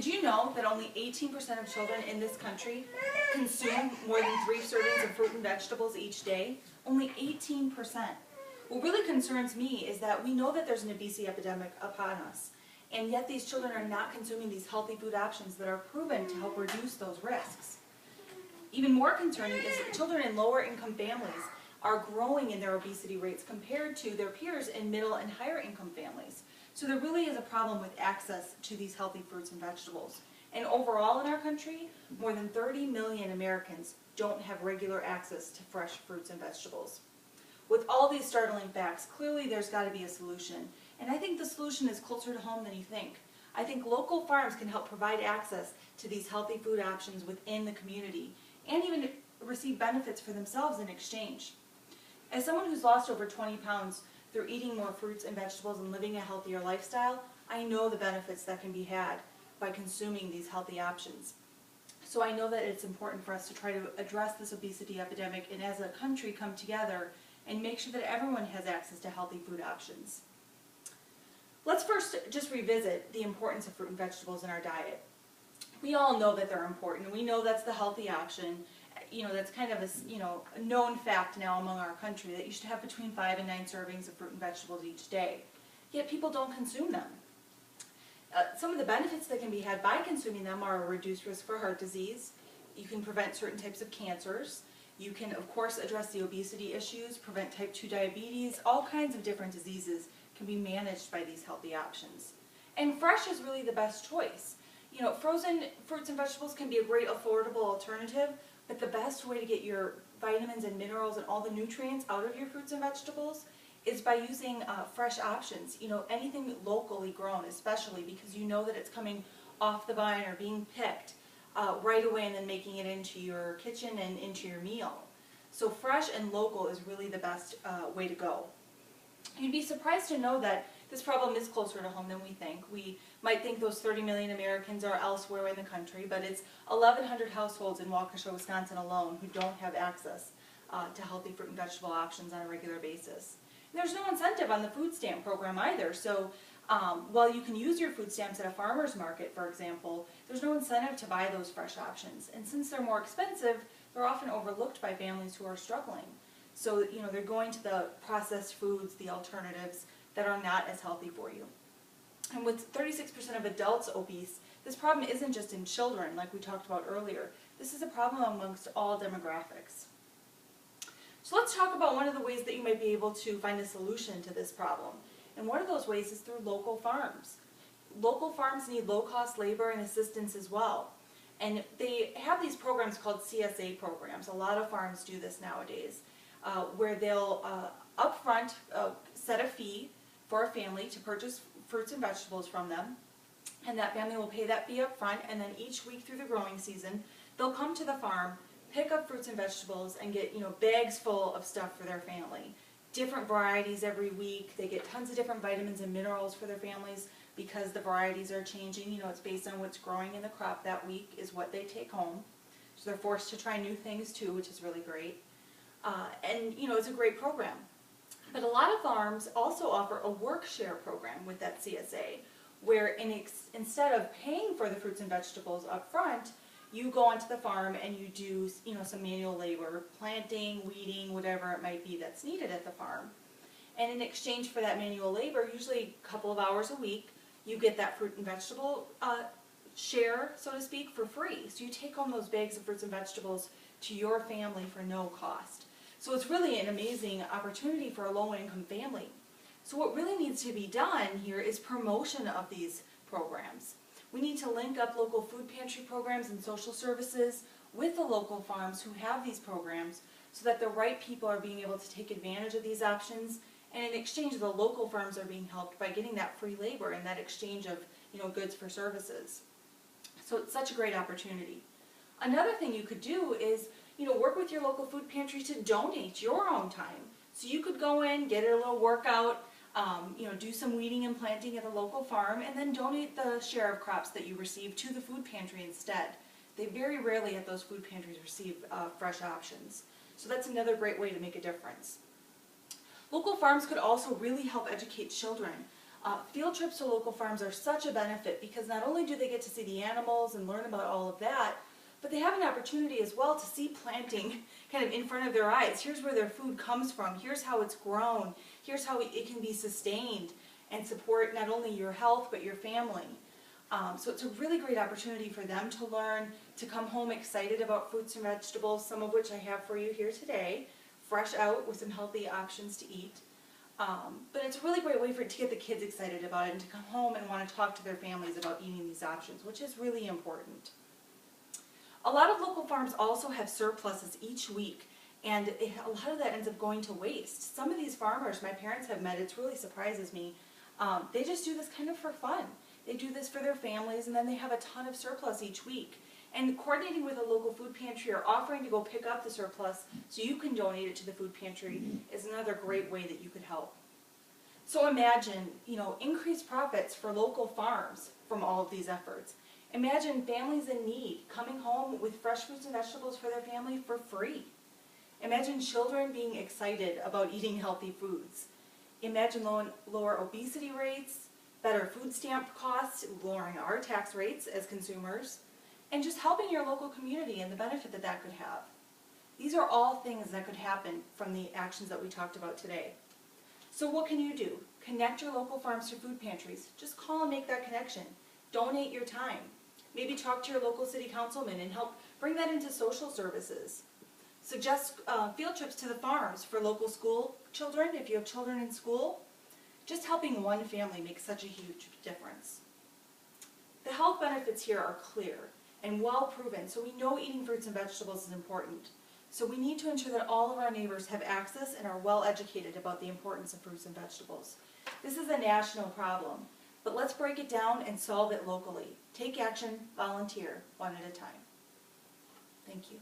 Did you know that only 18% of children in this country consume more than 3 servings of fruit and vegetables each day? Only 18%. What really concerns me is that we know that there's an obesity epidemic upon us, and yet these children are not consuming these healthy food options that are proven to help reduce those risks. Even more concerning is that children in lower income families are growing in their obesity rates compared to their peers in middle and higher income families. So there really is a problem with access to these healthy fruits and vegetables. And overall in our country, more than 30 million Americans don't have regular access to fresh fruits and vegetables. With all these startling facts, clearly there's got to be a solution. And I think the solution is closer to home than you think. I think local farms can help provide access to these healthy food options within the community and even receive benefits for themselves in exchange. As someone who's lost over 20 pounds through eating more fruits and vegetables and living a healthier lifestyle, I know the benefits that can be had by consuming these healthy options. So I know that it's important for us to try to address this obesity epidemic and as a country come together and make sure that everyone has access to healthy food options. Let's first just revisit the importance of fruit and vegetables in our diet. We all know that they're important. We know that's the healthy option. That's kind of a known fact now among our country that you should have between 5 and 9 servings of fruit and vegetables each day. Yet people don't consume them. Some of the benefits that can be had by consuming them are a reduced risk for heart disease. You can prevent certain types of cancers. You can, of course, address the obesity issues, prevent type 2 diabetes. All kinds of different diseases can be managed by these healthy options. And fresh is really the best choice. Frozen fruits and vegetables can be a great affordable alternative, but the best way to get your vitamins and minerals and all the nutrients out of your fruits and vegetables is by using fresh options. Anything locally grown, especially because you know that it's coming off the vine or being picked right away and then making it into your kitchen and into your meal. So fresh and local is really the best way to go. You'd be surprised to know that this problem is closer to home than we think. We might think those 30 million Americans are elsewhere in the country, but it's 1,100 households in Waukesha, Wisconsin alone who don't have access to healthy fruit and vegetable options on a regular basis. And there's no incentive on the food stamp program either, so while you can use your food stamps at a farmer's market, for example, there's no incentive to buy those fresh options. And since they're more expensive, they're often overlooked by families who are struggling. So, they're going to the processed foods, the alternatives that are not as healthy for you. And with 36% of adults obese, this problem isn't just in children, like we talked about earlier. This is a problem amongst all demographics. So let's talk about one of the ways that you might be able to find a solution to this problem. And one of those ways is through local farms. Local farms need low-cost labor and assistance as well. And they have these programs called CSA programs. A lot of farms do this nowadays, where they'll upfront set a fee for a family to purchase fruits and vegetables from them, and that family will pay that fee up front, and then each week through the growing season they'll come to the farm, pick up fruits and vegetables, and get bags full of stuff for their family. Different varieties every week. They get tons of different vitamins and minerals for their families because the varieties are changing. It's based on what's growing in the crop that week is what they take home. So they're forced to try new things too, which is really great. And it's a great program. But a lot of farms also offer a work share program with that CSA, where instead of paying for the fruits and vegetables up front, you go onto the farm and you do some manual labor, planting, weeding, whatever it might be that's needed at the farm. And in exchange for that manual labor, usually a couple of hours a week, you get that fruit and vegetable share, so to speak, for free. So you take home those bags of fruits and vegetables to your family for no cost. So it's really an amazing opportunity for a low-income family. So what really needs to be done here is promotion of these programs. We need to link up local food pantry programs and social services with the local farms who have these programs so that the right people are being able to take advantage of these options, and in exchange the local farms are being helped by getting that free labor and that exchange of goods for services. So it's such a great opportunity. Another thing you could do is work with your local food pantry to donate your own time. So you could go in, get a little workout, do some weeding and planting at a local farm, and then donate the share of crops that you receive to the food pantry instead. They very rarely at those food pantries receive fresh options. So that's another great way to make a difference. Local farms could also really help educate children Field trips to local farms are such a benefit because not only do they get to see the animals and learn about all of that, but they have an opportunity as well to see planting kind of in front of their eyes. Here's where their food comes from. Here's how it's grown. Here's how it can be sustained and support not only your health but your family. So it's a really great opportunity for them to learn, to come home excited about fruits and vegetables, some of which I have for you here today, fresh out with some healthy options to eat. But it's a really great way to get the kids excited about it and to come home and want to talk to their families about eating these options, which is really important. A lot of local farms also have surpluses each week, and a lot of that ends up going to waste. Some of these farmers my parents have met, it really surprises me, they just do this kind of for fun. They do this for their families, and then they have a ton of surplus each week. And coordinating with a local food pantry or offering to go pick up the surplus so you can donate it to the food pantry is another great way that you could help. So imagine, increased profits for local farms from all of these efforts. Imagine families in need coming home with fresh fruits and vegetables for their family for free. Imagine children being excited about eating healthy foods. Imagine lower obesity rates, better food stamp costs, lowering our tax rates as consumers, and just helping your local community and the benefit that that could have. These are all things that could happen from the actions that we talked about today. So what can you do? Connect your local farms to food pantries. Just call and make that connection. Donate your time. Maybe talk to your local city councilman and help bring that into social services. Suggest field trips to the farms for local school children if you have children in school. Just helping one family makes such a huge difference. The health benefits here are clear and well proven, so we know eating fruits and vegetables is important. So we need to ensure that all of our neighbors have access and are well educated about the importance of fruits and vegetables. This is a national problem, but let's break it down and solve it locally. Take action, volunteer, one at a time. Thank you.